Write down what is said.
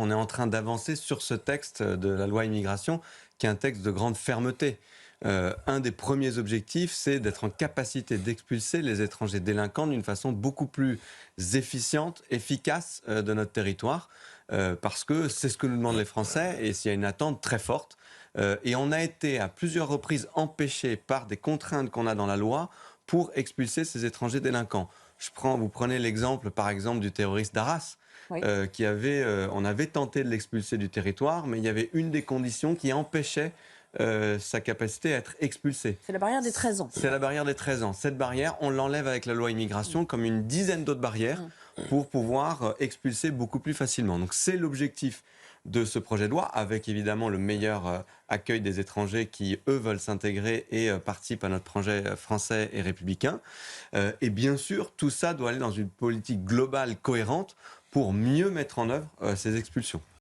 on est en train d'avancer sur ce texte de la loi immigration, qui est un texte de grande fermeté. Un des premiers objectifs, c'est d'être en capacité d'expulser les étrangers délinquants d'une façon beaucoup plus efficiente, efficace de notre territoire, parce que c'est ce que nous demandent les Français et s'il y a une attente très forte. Et on a été à plusieurs reprises empêchés par des contraintes qu'on a dans la loi pour expulser ces étrangers délinquants. Vous prenez l'exemple, par exemple, du terroriste d'Arras, Oui, on avait tenté de l'expulser du territoire, mais il y avait une des conditions qui empêchait sa capacité à être expulsé. c'est la barrière des 13 ans. C'est la barrière des 13 ans. Cette barrière, on l'enlève avec la loi Mmh. immigration comme une dizaine d'autres barrières Mmh. pour pouvoir expulser beaucoup plus facilement. Donc c'est l'objectif de ce projet de loi, avec évidemment le meilleur accueil des étrangers qui, eux, veulent s'intégrer et participent à notre projet français et républicain. Et bien sûr, tout ça doit aller dans une politique globale cohérente pour mieux mettre en œuvre ces expulsions.